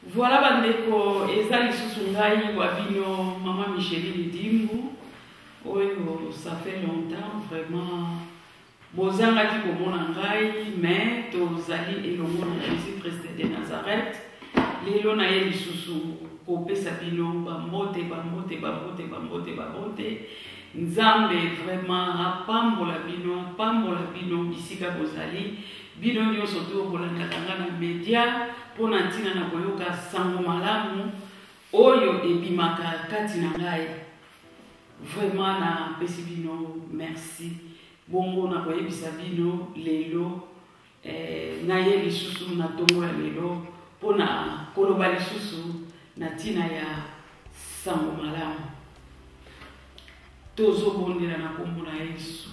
Voilà, bandeko, ezali susungai wabino maman Micheline Dimbu. Oyo, ça fait longtemps, vraiment. Bozanga ki komona ngai, mais tozali elongo na Jésus-Christ de Nazareth. Lelo na ye lisusu kopesa bino bambote. Nzambe vraiment apambola bino bisika bozali. Bino nyonso to bolanda kanga na media pona ntina na koyoka sango malamu oyo ebimaka kati na ngai. Vraiment na pesi bino merci. Bongo na koyebisa bino lelo na ye lisusu na tongo ya lelo pona koloba lisusu na tina ya sango malamu. Tozo bondela na kombo na Yesu.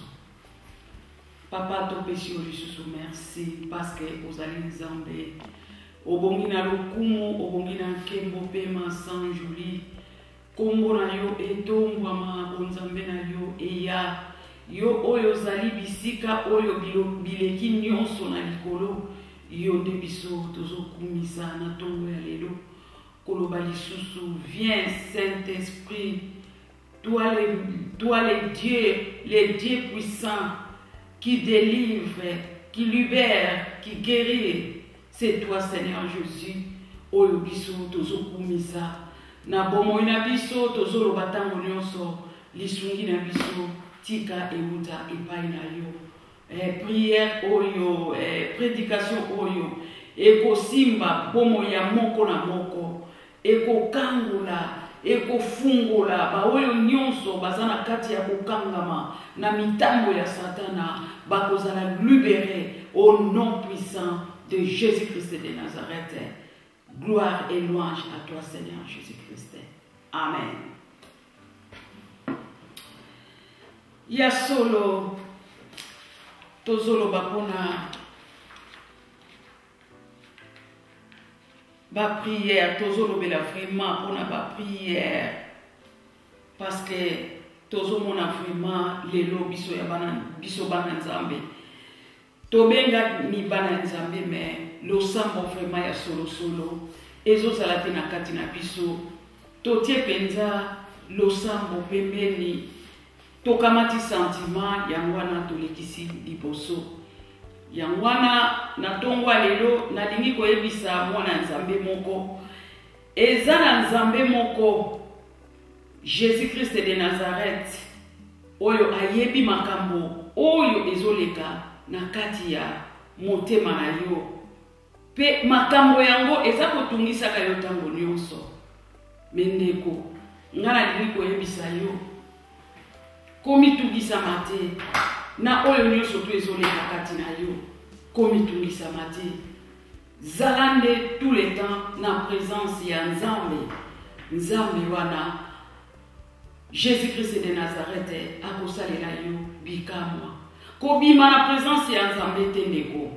Papa to pesi lisusu merci parce que ozali nzambe. Obongi na lokumu, obongi na nkembo pema sans joli. Kombo na yo etongwama bonzambe na yo eya. Yo oyo zali bisika oyo bileki nyonso na likolo. Yo nde biso tozo kumisa na tongo ya lelo. Koloba lisusu, viens Saint-Esprit. Toi les dieux puissants qui délivre, qui libère, qui guérit. C'est toi, Seigneur Jésus. Oyo biso tozo kumisa. Na bomo ina biso tozo lobatango nyonso. Lisungi na biso tika emuta epai na yo. Prière oyo, prédication oyo. Eko simba bomo ya moko na moko. Eko kangula. Eko fungola ba oyo nyonso bazana kati ya kokangama na mitambo ya satana bakozala libéré au nom puissant de Jésus-Christ de Nazareth. Gloire et louange à toi Seigneur Jésus-Christ. Amen. Ya solo tozolo bapona ba prière, tozolo bela vraiment pour ba prière parce que tozo mona vraiment lelo biso ya bana nzambe tobenga ni bana nzambe mais lo sambo vraiment ya solo ezo salate na kati na biso totie penza lo sambo pembeni tokamati sentiment ya wana tolekisi liboso. Yangwana na tongwa lelo na lingi koyebisa mwana nzambe moko ezana nzambe moko Jésus-Christ de Nazareth oyo ayebi makambo oyo ezoleka na kati ya motema na yo pe makambo yango eza kotungisa ka yo tango nyonso mendeko ngana lingi koyebisa yo komitungisa mate na oyo nyonso to ezoleka kati na yo komitungisa mate zalande tout le temps na présence ya nzambe wana Jésus-Christ de Nazareth akosalela yo bikamwa kobima na présence ya nzambe te ndeko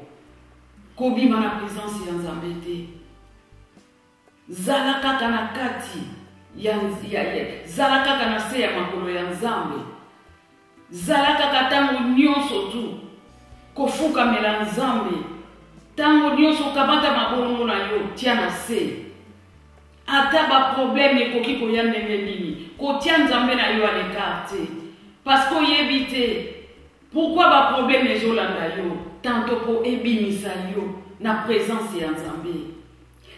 kobima na présence ya nzambe te zala kaka na kati zala kaka na se ya makolo ya nzambe zalaka katango nyonso tu kofuka mela nzambe tango nyonso kabata mabolongo na yo tia na se ata ba problème ekoki koya ndenge nini kotia nzambe na yo alekarte parce que oyebi te pourquoi ba problème ezolanda yo tanto po ebimisa yo na présence ya nzambe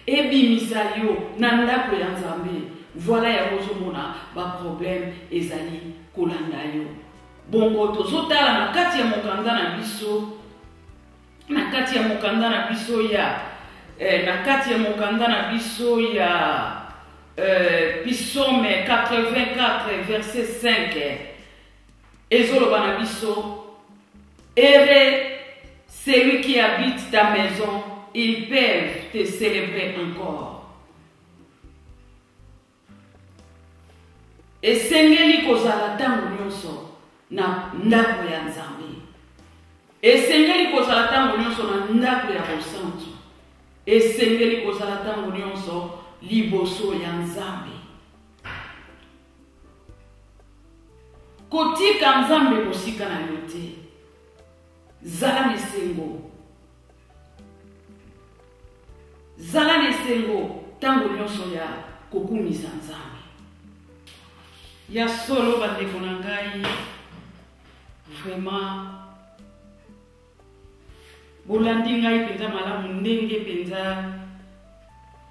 ebimisa yo na ndako ya nzambe voilà ya kozomona ba problème ezali kolanda yo. Bongo tozotala na kati ya mokanda na biso na kati ya mokanda na biso ya Psaume 84 verset 5 ezoloba na biso Heureux celui qui habite ta maison, ils peuvent te célébrer encore. Esengeli kozala tango nyonso na ndako ya nzambe. Esengeli kozala tango nyonso na ndako ya bosantu. Esengeli kozala tango nyonso liboso ya nzambe. Kotika nzambe kosika na yote. Zala nesengo. Zala nesengo tango nyonso ya kokumisa Nzambe. Ya solo bandeko na ngai, vraiment bolandi ngai penza malamu ndenge penza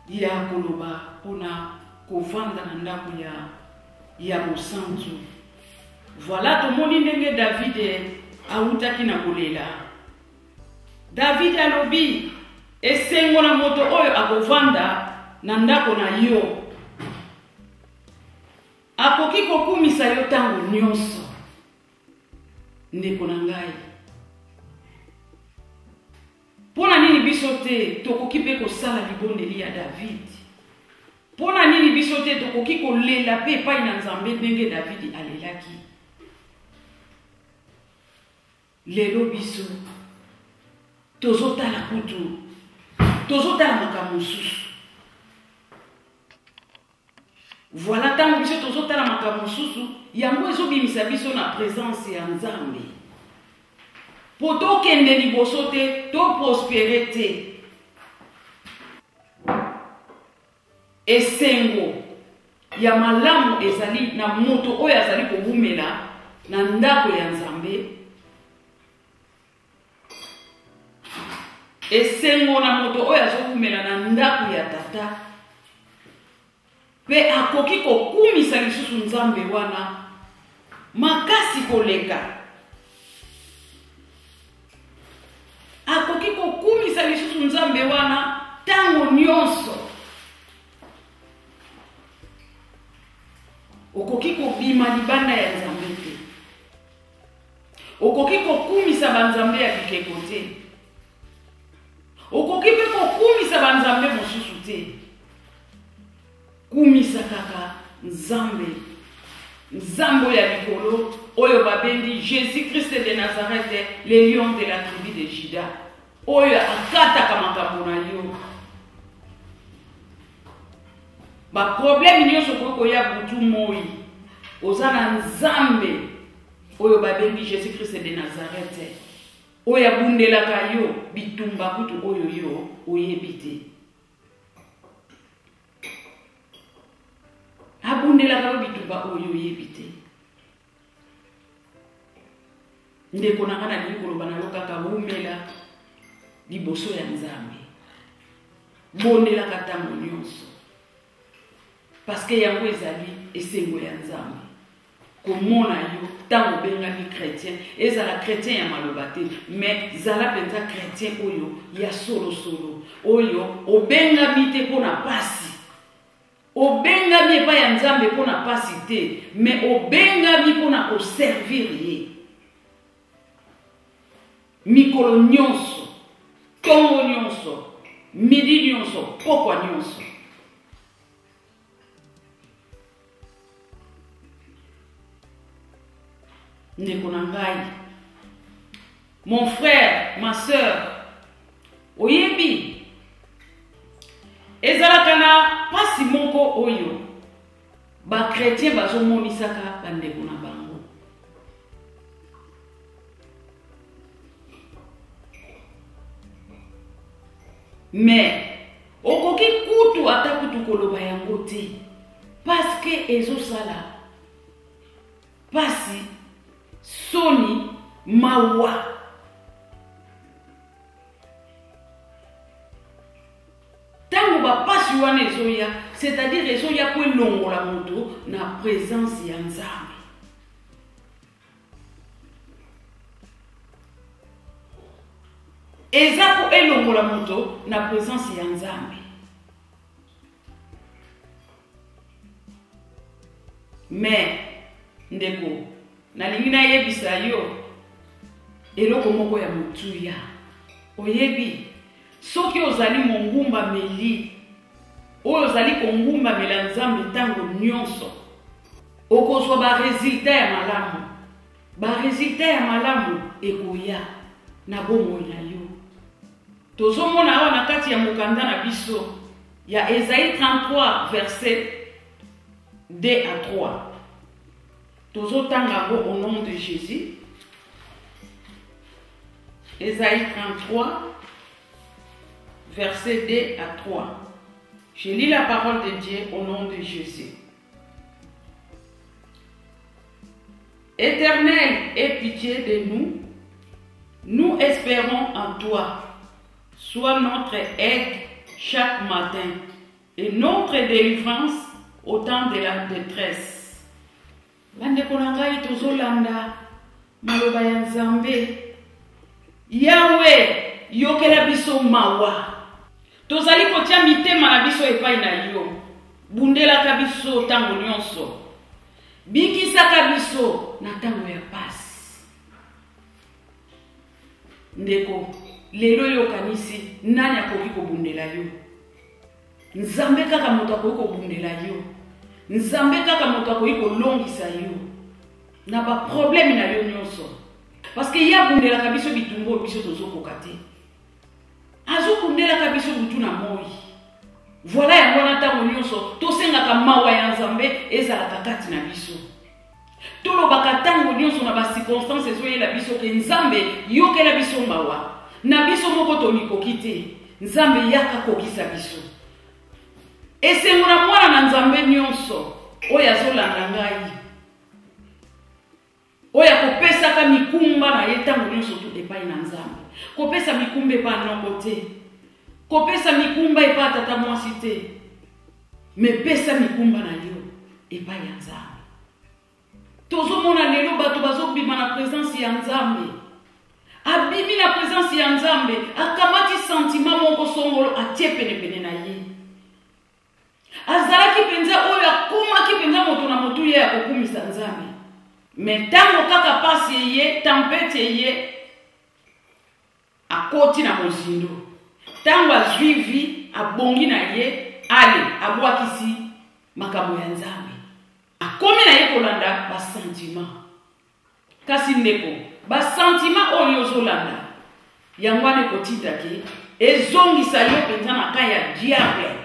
ya koloba mpona kovanda na ndako ya bosantu. Voilà tomoni ndenge David autaki na kolela. David alobi esengo na moto oyo akovanda na ndako na yo akoki kokumisa yo tango nyonso. Ndeko na ngai, pona nini biso te tokoki pe kosala libondeli ya David? Pona nini biso te tokoki kolela pe epai na Nzambe ndenge David alelaki? Lelo biso tozotala kutu, tozotala makambo mosusu. Voilà tango biso tozotala makambo mosusu, yango ezobimisa biso na présence ya Nzambe. Po tokende liboso te, to prospere te. Esengo ya malamu ezali na moto oyo azali kobumela na ndako ya Nzambe. Esengo na moto oyo azobumela na ndako ya Tata. Pe akoki kokumisa lisusu Nzambe wana makasi koleka. Akoki kokumisa lisusu Nzambe wana tango nyonso. Okoki kobima libanda ya Nzambe te. Okoki kokumisa banzambe ya bikeko te. Okoki pe kokumisa banzambe mosusu te. Kumisa kaka Nzambe. Nzambe ya likolo oyo babendi Jésus-Christ de Nazareth, le lion de la tribu de Juda. Oyo akataka makambo na yo. Ba problème nyonso koko ya butu moi. Ozana Nzambe oyo babendi Jésus-Christ de Nazareth. Oyo abundelaka yo bitumba kutu oyo yo oyebite. Abundelaka yo bitumba oyo oyebite. Ndeko na kana likolo bana yo kaka umela liboso ya Nzambe. Bondelaka tango nyonso. Parce que yango ezali esengo ya Nzambe. Komona yo tango bengami chrétien, ezala chrétien ya maloba te, mais zala penza chrétien oyo ya solo solo. Oyo obengami te pona pasi. Obengami epai ya Nzambe pona pasi te, mais obengami pona koservir ye. Mikolo nyonso, tongo nyonso, midi nyonso, pokwa nyonso. Ndeko na ngai, mon frère, ma sœur, oyebi ezalaka na pasi moko oyo ba chrétien bazomonisaka bandeko na bango. Mais okoki kutu ata kutu koloba yango te, parce que ezosala pasi soni mawa. Tango ba pasi wana ezoya, c'est-à-dire ezoya po elongola moto na présence ya Nzambe. Eza po elongola moto na présence ya Nzambe. Mais ndeko nalingi na yebisa yo eloko moko ya mutuya. Oyebi soki ozali mongumba meli oyo ozali kongumba mela Nzambe tango nyonso, okozwa ba resultat ya malamu. Ba resultat ya malamu ekoya na bomoi na yo. Tozomona awa na kati ya mokanda na biso ya Esaïe 33 verset 2 à 3. Tozotanga go au nom de Jésus. Esaïe 33 verset 2 à 3. Je lis la parole de Dieu au nom de Jésus. Éternel, aie pitié de nous. Nous espérons en toi. Sois notre aide chaque matin et notre délivrance au temps de la détresse. Landekonangai tozolanda maloba ya Nzambe. Yahweh, yokela biso mawa. Tozali kotia mitema na biso epai na yo. Bundelaka biso tango nyonso. Bikisaka biso na tango ya pasi. Ndeko, lelo yokanisi nani akoki kobundela yo? Nzambe kaka moto akoki kobundela yo. Nzambe kaka moto akoki kolongisa yo na ba problème na yo nyonso. Parce que ya bundelaka biso bitumbo biso tozokoka te. Azokundela kabiso butu na moi. Voilà yango na tango nyonso tosengaka mawa ya Nzambe ezalaka kati na biso. Tolobaka tango nyonso na ba circonstances ezoyela biso ke Nzambe yokela biso mawa. Na biso moko tomikoki te. Nzambe yaka kokisa biso. Esengo na mwana na Nzambe nyonso oyo azolanda ngai. Oya kopesaka mikumba na ye tango nyonso tu epai na Nzambe. Kopesa mikumba epa nongo te. Kopesa mikumba epa tata mwasi te. Me pesa mikumba na yo epa ya Nzambe. Tozomona lelo bato bazobima na présence ya Nzambe. Abimi na présence ya Nzambe, akamati sentiment moko songolo atie pene na ye. Azalaki penza oyo akomaki penza moto na motu ye akokumisa Nzambe. Mais tango kaka pasi ye, tempete ye, akoti na mozindo. Tango azwivi, abongi na ye, ale, abwakisi makambo ya Nzambe. Akomi na ye kolanda ba sentiment. Kasi ndeko, ba sentiment oyo ozolanda. Yangwane kotita ke, ezongisa yo penza na kaya diable.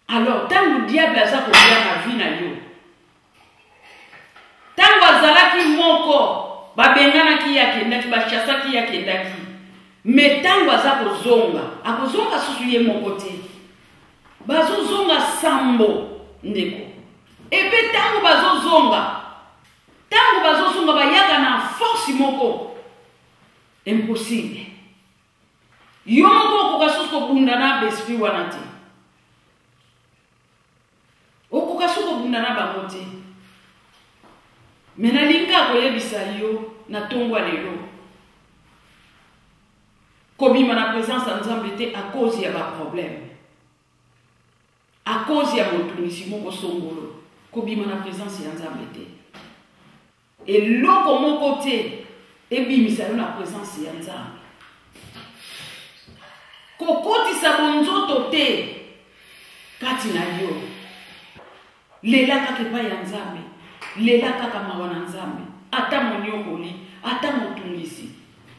Alors, tango diable aza kolia na vie na yo. Tango azalaki moko, babenganaki yakendaki, bachasaki yakendaki. Me tango aza kozonga, akozonga susu ye moko te. Bazozonga sambo, ndeko. Epe tango bazozonga bayaka na force moko. Impossible. Yo moko okoka susu kobunda na besprit wana te. Okoka susu kobunda na bango te. Mena linga koyebisa yo na tongwa lelo. Kobima na présence ya Nzambe te à cause ya ba problème. À cause ya motunisi moko songolo. Kobima na présence ya Nzambe te. Et loko moko te ebimisa yo na présence ya Nzambe. Kokotisa bonzoto te kati na yo. Lela kaka pa ya Nzambe. Lela kaka mawa na Nzambe. Ata monyokoli, ata motungisi,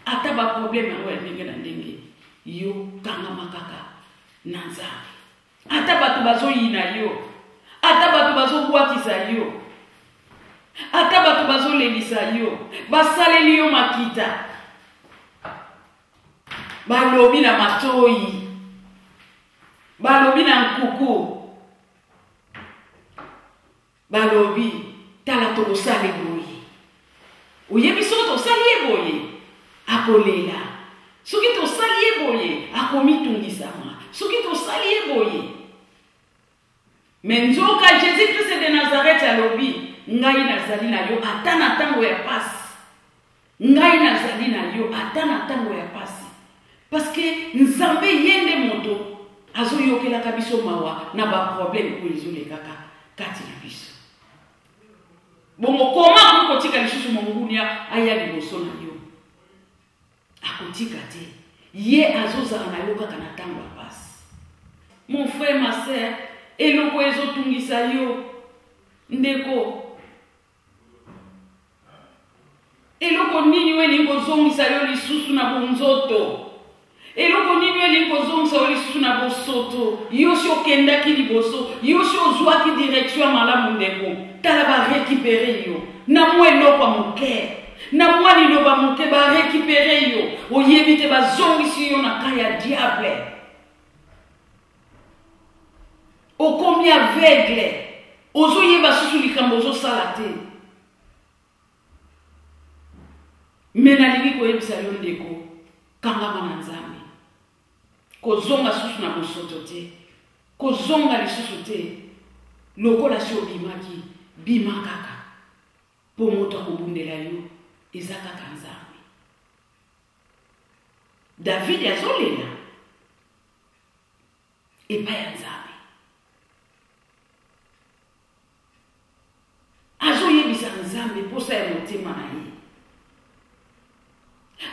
ata ba problème ya ndenge na ndenge. Yo kanga makaka na Nzambe. Ata batu bazoyina yo. Ata batu bazobwakisa yo. Ata batu bazolelisa yo. Basaleli yo makita. Balobi na matoyi. Balobi na nkuku. Balobi tala tokosala boye. Oyebiso tosali boye. Akolela. Soki tosali boye, akomitungisama. Soki tosali boye. Menzoka Jésus Christ de Nazareth alobi, ngai nazali na yo ata na tango ya pasi. Ngai nazali na yo ata na tango ya pasi. Parce que Nzambe yende moto azoyokela kabiso mawa na ba problème ko izole kaka kati na biso. Bongo koma kotika lisusu mongunia aya liboso na yo. Akotika te. Ye azozala na yo kaka na tango ya pasi. Mon frère, ma sœur, eloko ezotungisa yo ndeko. Eloko nini we linkozongisa yo lisusu na bonzoto. Eloko nini we linkozongisa yo lisusu na bosoto. Yo si okendaki liboso, yo si ozwaki direction malamu ndeko. Tala ba récupérer yo. Na mwa eloko moke. Na mwa liloba moke ba récupérer yo. Oyebite bazongisi yo na kaya diable. okomi aveugle ozoyeba susu likambo ozosala te. Me nalingi koyebisa yo ndeko kangama na Nzambe, kozonga susu na bosoto te, kozonga lisusu te. Lokola si obimaki bima kaka po moto akobundela yo eza kaka Nzambe. David azolela epai ya Nzambe, azoyebisa Nzambe posa ya motema na ye,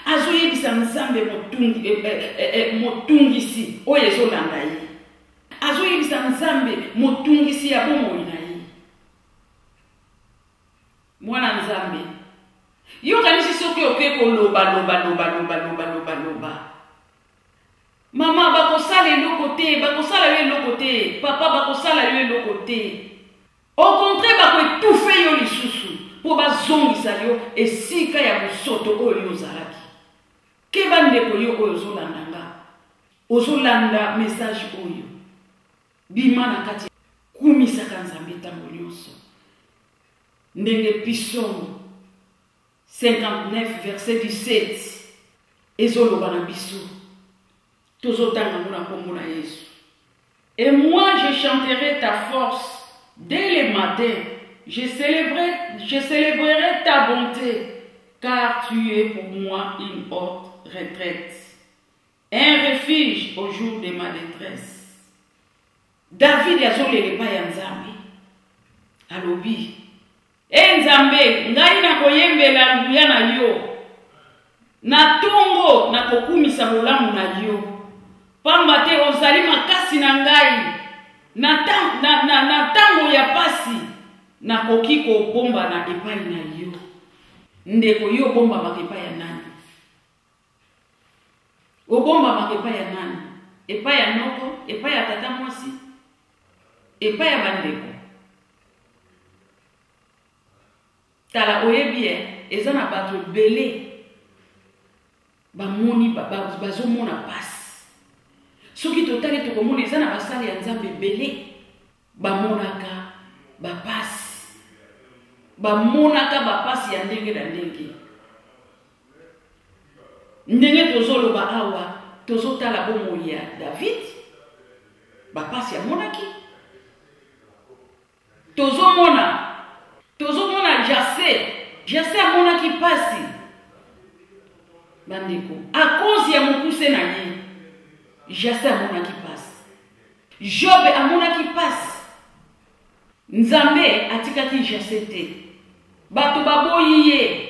azoyebisa Nzambe motungisi oyo ezolanda ye, azoyebisa Nzambe motungisi ya bomoi na ye. Mwana Nzambe yo kanisi soki oke koloba mama bakosala eloko te, bakosala yo eloko te, papa bakosala yo eloko te. Au contraire bakoetufe yo lisusu po bazongisa yo esika ya bosoto oyo ozalaki. Ke bandeko yo oyo ozolanda nga, ozolanda message oyo, bima na kati kumisaka Nzambe ntango nyonso. Ndenge Psaume 59 verset 17 ezoloba na biso tozotanga mona kombo na Yesu. Et moi je chanterai ta force dès le matin, je célébrerai ta bonté, car tu es pour moi une haute retraite, un refuge au jour de ma détresse. David azolele pa ya Nzambe alobi, Nzambe ngai nakoyembela nguya na yo, na tongo nakokumisa bolamu na yo, pamba te ozali makasi na ngai, na tango ya pasi nakoki kobomba na epai na yo. Ndeko yo bomba makepa ya nani? Obomba makepa ya nani? Epai ya noko, epai ya tata mwasi, epai ya bandeko. Tala oyebi eza na bato bele bamoni bazomona pasi. Soki totali tokomona eza na basali ya Nzambe bele bamonaka bapasi, bamonaka bapasi ya ndenge na ndenge. Ndenge tozoloba awa tozotala bomoi ya David, bapasi amonaki. Tozomona Jase amonaki pasi bandeko a cause ya mokuse na ye. Jase amonaki pasi, Job amonaki pasi. Nzambe atikaki Jase te, bato baboyi ye,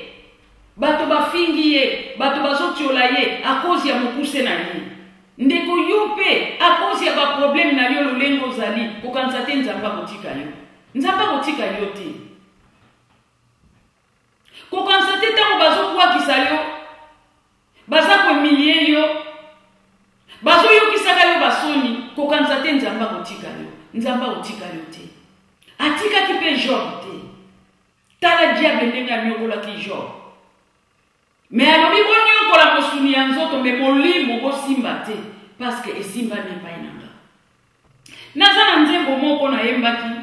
bato bafingi ye, bato bazotiola ye a cause ya mokuse na ye. Ndeko yo pe a cause ya ba problème na yo lolengo zali kokanisa te Nzambe akotika yo. Nzambe akotika yo te. Kokanisa te tango bazokuwakisa yo, baza komilie yo, bazoyokisaka yo basoni, kokanisa te Nzambe akotika yo. Nzambe akotika yo te. Atikaki pe Job te. Tala diable ndenge anyokolaki Job. Me alobi bonyokola mosuni ya nzoto me molimo bosimba te, parce que esimba nepai nanga. Naza na nzembo moko nayembaki,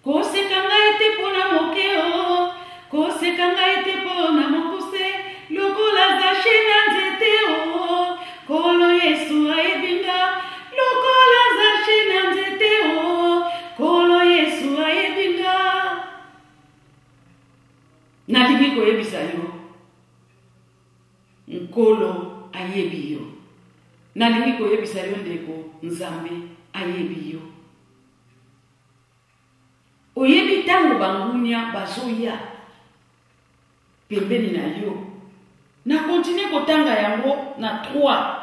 koseka ngai te pona mokeo, koseka ngai te pona mokuse, lokola zache na nzete o, kolo Yesu ayebinga, lokola zache na nzete o, kolo Yesu ayebinga. Nalingi koyebisa yo, nkolo ayebi yo. Nalingi koyebisa yo ndeko, Nzambe ayebi yo. Oyebi tango bangunya bazoya pembeni na yo. Na continue kotanga yango na 3.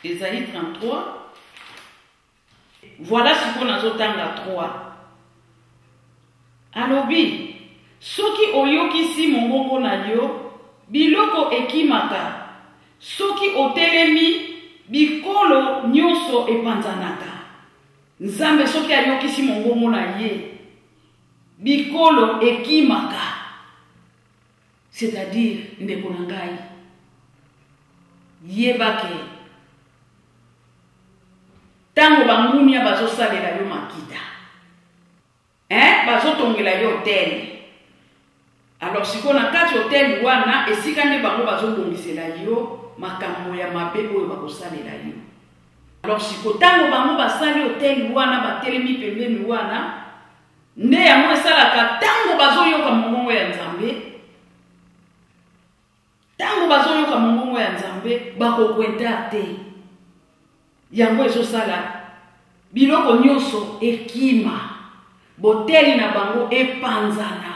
Esaïe 33. Voilà ce qu'on a zotanga 3. Alobi, soki oyokisi mongongo na yo, biloko ekimaka. Soki otelemi, bikolo nyonso epanzanaka. Nzambe soki ayokisi mongongo na ye, bikolo ekimaka. C'est-à-dire, ndeko na ngai, yebake. tango bangunia bazosalela yo makita bazotongela yo hotel. Alors siko na kati hotel wana esika nde bango bazobongisela yo makambo ya mabe oyo bakosalela yo. Alors siko tango bango basali hotel wana batelemi pembeni wana nde yango esalaka tango bazoyoka mongongo ya Nzambe. Tango bazoyoka mongongo ya Nzambe bakokwenta te. Yango ezosala biloko nyonso ekima. Boteli na bango epanzana.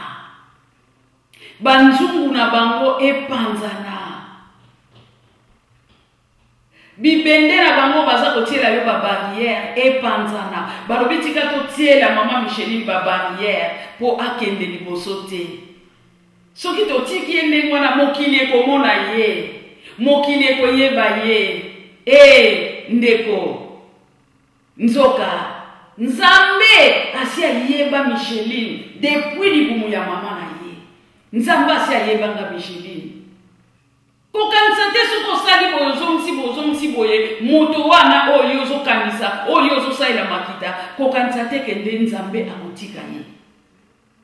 Banzungu na bango epanzana. Bibende na bango baza kotiela yo ba barrière epanzana. Balobi tika totiela mama Micheline ba barrière po akende liboso te. Soki totiki ende mwana mokili ekomona ye. Mokili ekoyeba ye. Ndeko. Nzoka. Nzambe asia yeba Micheline depuis libumu ya mama na ye. Nzambe asia yeba nga Micheline. Kokanisa te soko sali bozongsi boye moto wana oyo ozokanisa oyo ozosalela makita kokanisa te kende Nzambe akotika ye.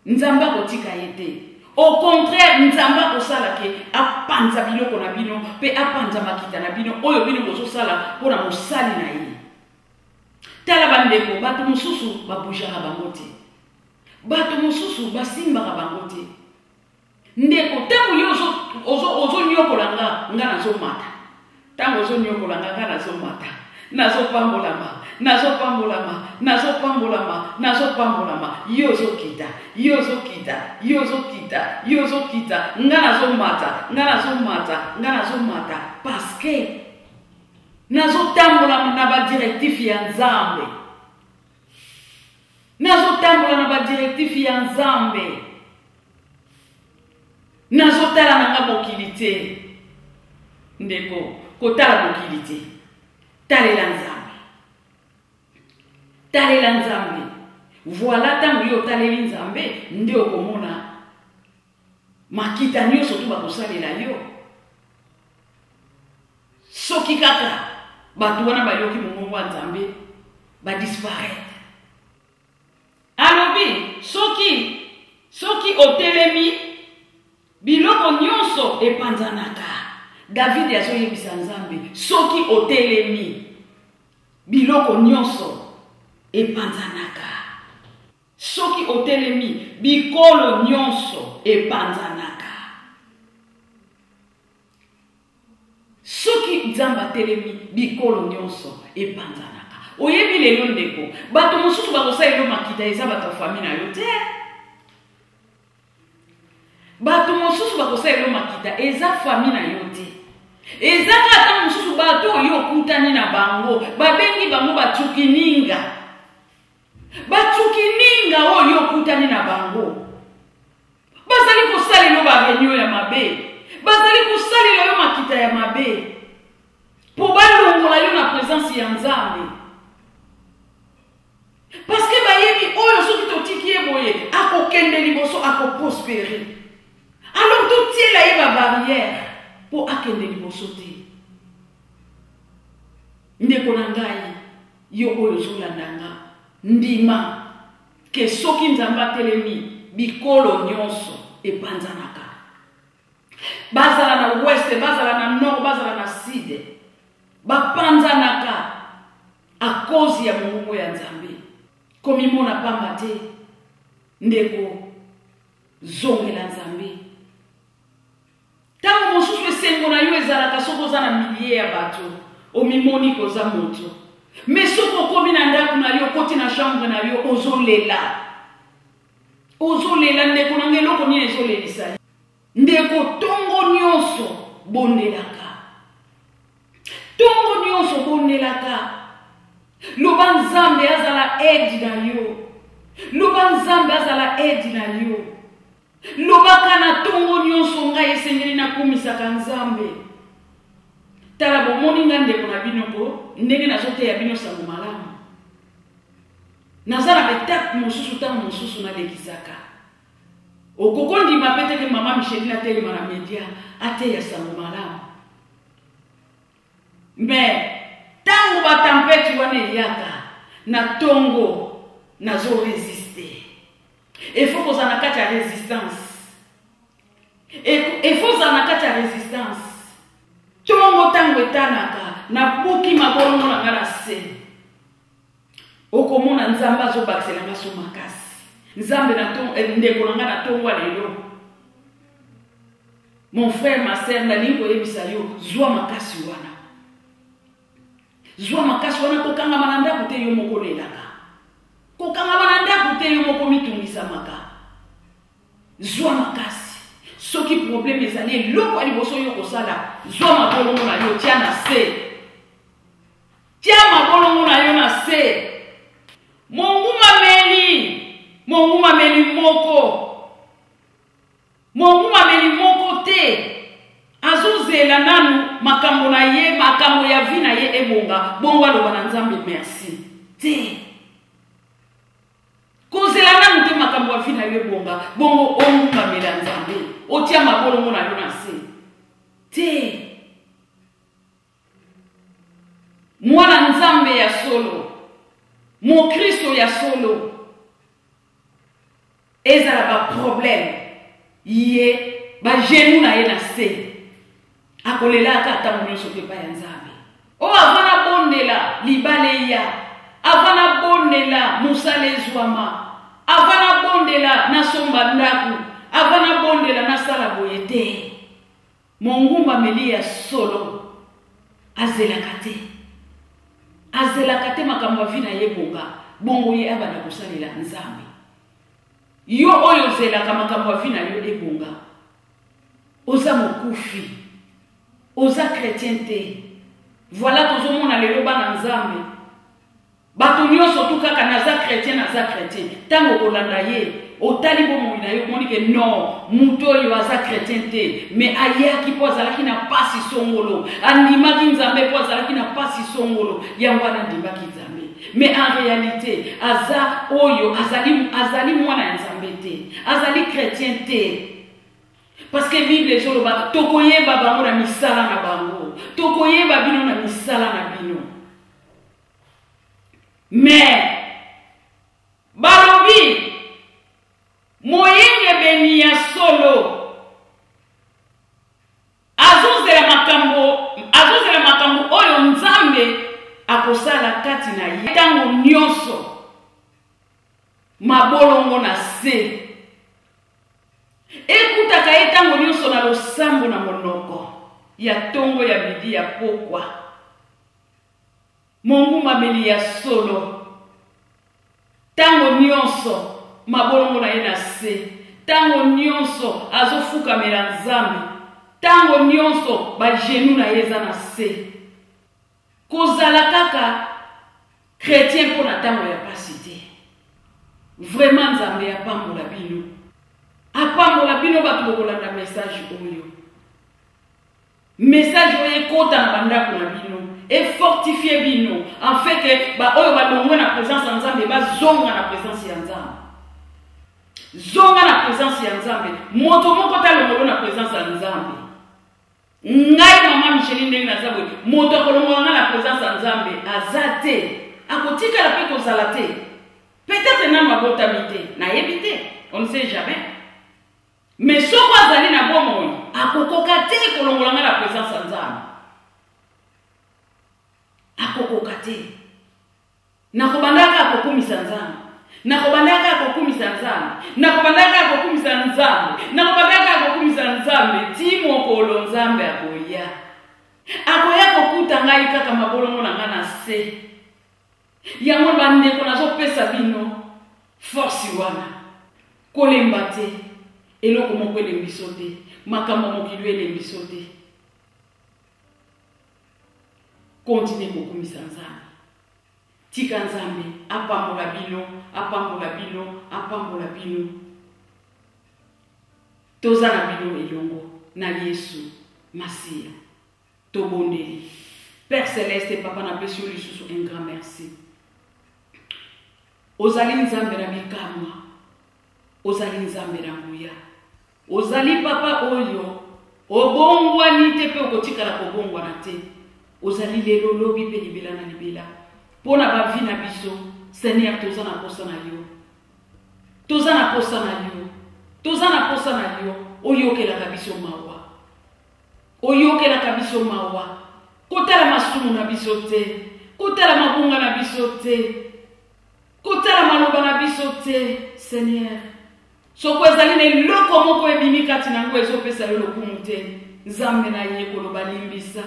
Nzambe akotika ye te. Au contraire, Nzambe akosala ke apanza biloko na bino pe apanza makita na bino oyo bino bozosala pona mosali na ye. Tala bandeko bato mosusu babujaka bango te. Bato mosusu basimbaka bango te. Ndeko tango yo ozo nyokola nga nazomata. Tango ozo nyokola nga nazomata. Nazopambolama. Yozokita. Nga nazomata. Parce que nazotambola na ba directif ya Nzambe. Nazotala na nga mokilité. Ndeko, kotala mokilité. Talela Nzambe. Voilà tango yo taleli Nzambe, nde okomona makita nyonso tu bakosalela yo. Soki kaka bato wana bayoki mongongo ya Nzambe ba disparaître. Alobi soki otelemi biloko nyonso epanzanaka. David azoyebisa Nzambe soki otelemi biloko nyonso epanzanaka. Soki otelemi bikolo nyonso epanzanaka. Soki Nzambe atelemi bikolo nyonso epanzanaka. Oyebi lelo ndeko bato mosusu bakosalela makita eza bato famille na yo te. Bato mosusu bakosalela makita eza famille na yo te. Eza kata mosusu bato yo kutani na bango babengi bango bachukininga oyo kutani na bango. Bazali kosalela ba réunion ya mabe. Bazali kosalela yo makita ya mabe. Po balongola yo na présence ya Nzambe. Parce que bayebi oyo soki totiki boye akokende liboso akoprospérer. Alors totiela ye ba barrière po akende liboso te. Ndeko na ngai yo oyo zolandanga ndima ke soki Nzambe atelemi bikolo nyonso epanzanaka. Bazala na ouest, bazala na nord, bazala na sud. Bapanzanaka a cause ya mongongo ya Nzambe. Komimona pamba te ndeko zongela Nzambe. Tango mosusu esengo na yo ezalaka soko za na milliers ya bato omimoni koza moto. Mais soko komi na ndako na yo koti na chambre na yo ozolela ndeko na ngeloko nini ezolelisa. Ndeko tongo nyonso bondelaka. Loba Nzambe azala aide na yo. Loba kana tongo nyonso ngai esengeli na kumisaka Nzambe. Tala bomoni nga ndeko na bino po ndenge nazoteya bino sango malamu. Nazala betap mosusu tango mosusu na lekisaka. Okokondi mapete ke mama Micheline atelema na media ateya sango malamu. Mais tango ba tempête wana yaka na tongo nazo résister. Il faut qu'on en akati ya résistance. Il faut qu'on en akati ya résistance. Tongo tango etanaka na buki mabolongo na ngana se. Okomona nzambe azobakisela nga so makasi. Nzambe na tongo ndeko na ngana tongo lelo. Mon frère, ma sœur, nalingo yebisa yo zwa makasi wana. Zwa makasi wana kokanga mananda kute yo moko lelaka. Kokanga mananda kute yo moko mitungisa maka. Zwa makasi. Soki problème ezali loko ali boso yo kosala. Zwa mabolongo na yo tia na se. Tia mabolongo na yo na se. Monguma meli moko. Monguma meli moko te. Azozela nanu makambo na ye, makambo ya vi na ye ebonga. Bongo aloba na Nzambe merci. Te. Kozela nanu te makambo ya vi na ye ebonga. Bongo onguma mela Nzambe. Otia mabolongo na yo na se. Te. Mwana Nzambe ya solo. Mon Kristo ya solo. Ezala ba problème. Ye ba genou na ye na se. Akolela ata mo soke pa ya Nzambe. O avana bondela libale ya. Avana bondela musale zwama. Avana bondela na somba ndaku. Avana bondela na sala boyete. Mongumba meli ya solo. Azela kate. Azela kate makambo vina ye bonga. Bongo ye abana kusalela Nzambe. Yo oyo zela kama makambo vina yo ebonga. Oza mokufi. Oza chrétienté. Voilà tozo mona lelo bana Nzambe. Bato nyonso tu kaka naza chrétien naza chrétien. Tango kolanda ye, otali bomo na yo moni ke non, muto yo aza chrétien te, mais ayaki po azalaki na pasi songolo. Andimaki Nzambe po azalaki na pasi songolo. Yango na ndimaki Nzambe. Mais en réalité, aza oyo azali mwana Nzambe te. Azali chrétien te. Parce que Bible les gens ba tokoyeba bango na misala na bango. Tokoyeba bino na misala na bino. Mais balobi moyenge beni ya solo azozela makambo oyo Nzambe akosala kati na ye tango nyonso mabolongo na se. Ekutaka ye tango nyonso na losambo na monoko ya tongo ya bidi ya pokwa. Monguma meli ya solo. Tango nyonso mabolongo na ye na se. Tango nyonso azofuka mela Nzambe. Tango nyonso ba genou na ye za na se. Kozala kaka chrétien pour na tango ya pasité. Vraiment Nzambe apambola bino. Apambola bino bato bokolanda message oyo. Message oyo kota na bandako na bino. Et fortifier bino. En fait que ba oyo ba longwe na présence ya Nzambe ba zonga na présence ya Nzambe. Zonga na présence ya Nzambe. Moto moko ta longolo na présence ya Nzambe. Ngai mama Micheline na Nzambe. Moto kolongo na présence ya Nzambe azate. Akotika la pe kozala te. Peut-être na mabotamité, na yebite. On ne sait jamais. Mais soko azali na bomo akokoka te kolongola na présence ya Nzambe. Akokoka te. Nakobandaka akokumisa Nzambe. Nakobandaka akokumisa Nzambe. Nakobandaka akokumisa Nzambe. Nakobandaka akokumisa Nzambe. Timo kolo Nzambe akoya. Akoya kokuta ngai kaka mabolongo na ngana se. Yango bandeko nazopesa bino force wana. Kolemba te. Eloko moko elembiso te. Makambo mokili elembiso te. Continue kokumisa Nzambe. Tika Nzambe apambola bino, apambola bino, apambola bino. Toza na bino elongo na Yesu Masia. Tobondeli. Père Céleste, Papa na pesi lisusu un grand merci. Ozali Nzambe na bikamwa. Ozali Nzambe na nguya. Ozali Papa oyo obongwa ni te pe okotikala kobongwa na te. Ozali lelo lobi pe libela na libela. Pona ba vi na biso Seigneur, toza na posa na yo. Toza na posa na yo. Toza na posa na yo. Oyokelaka biso mawa. Oyokelaka biso mawa. Kotala masumu na biso te. Kotala mabunga na biso te. Kotala maloba na biso te, Seigneur. Soko ezali na eloko moko ebimi kati nango ezopesa yo lokumu te. Nzambe na ye koloba limbisa.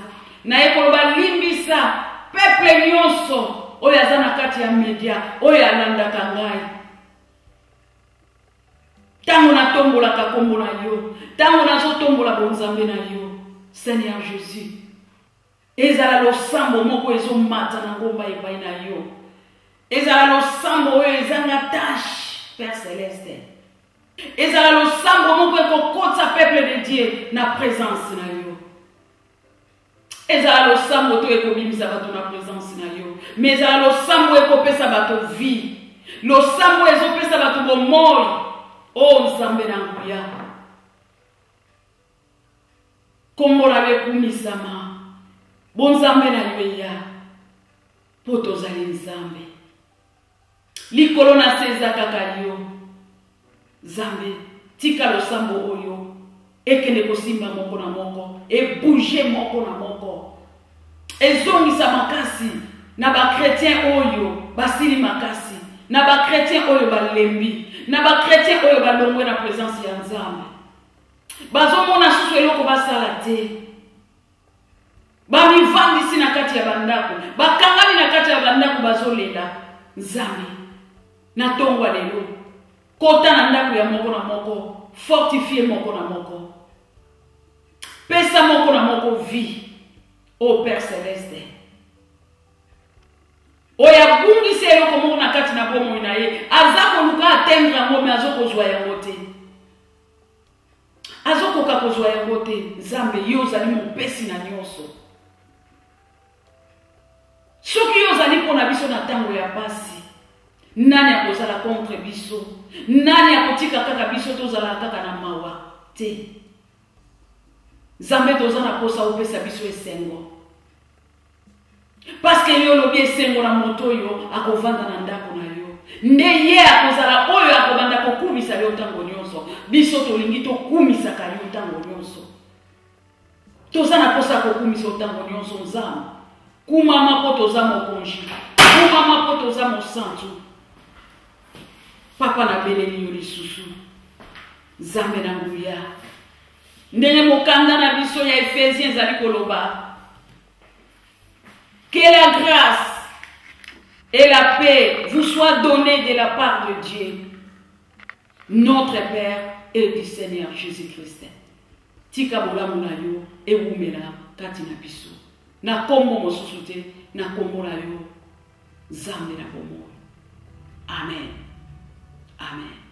Na ye koloba limbisa. Peuple nyonso. Oyo aza na kati ya media. Oyo alandaka ngai. Tango na tombolaka kombo na yo. Tango nazo tombola bonzambe na yo. Seigneur Jésus. Ezala losambo moko ezomata na ngomba epai na yo. Ezala losambo oyo ezanga tâche, Père Céleste. Ezala losambo moko ekokota peuple de Dieu na présence na yo. Ezala losambo to ekobimisa bato na présence na yo. Mais ezala losambo ekopesa bato vie. Losambo ezopesa bato bomoi. Oh Nzambe na nguya. Kombo na bekumisama. Bonzambe na yo ya. Poto zali Nzambe. Likolo na seza kaka yo. Nzambe, tika losambo oyo. Ekende kosimba moko na moko. E bouger moko na moko. Ezongisa makasi. Na ba chrétien oyo. Basili makasi. Na ba chrétien oyo balembi. Na ba chrétien oyo balongwe na présence ya Nzambe. Bazomona susu eloko basala te. Bamivandisi na kati ya bandako. Bakangami na kati ya bandako bazolela. Nzambe. Na tongwa lelo. Kota na ndako ya moko na moko. Fortifier moko na moko. Pesa moko na moko vie. O Père Céleste. Oya bungisi eloko moko na kati na bomo na ye. Azako luka atendre yango me azoko zwa yango te. Azoko kakozwa yango te. Nzambe yo zali mopesi na nyonso. Soki yo zali pona biso na tango ya pasi. Nani akozala contre biso? Nani akotika kaka biso tozala kaka na mawa? Te. Nzambe toza na posa opesa biso esengo. Parce que yo lobi esengo na moto yo akovanda na ndako na yo. Nde ye akozala oyo akobanda kokumisa yo tango nyonso. Biso tolingi tokumisaka yo tango nyonso. Toza na posa kokumisa yo tango nyonso Nzambe. Kumama po toza mokonji. Kumama po toza mosantu. Papa na beleli yo lisusu. Nzambe na nguya. Ndenge mokanda na biso ya Ephésiens zali koloba. Que la grâce et la paix vous soient données de la part de Dieu, notre Père et du Seigneur Jésus-Christ. Tika bolamu na yo ewumela kati na biso. Na kombo mosusu te, na kombo na yo Nzambe na bomo. Amen. Amen.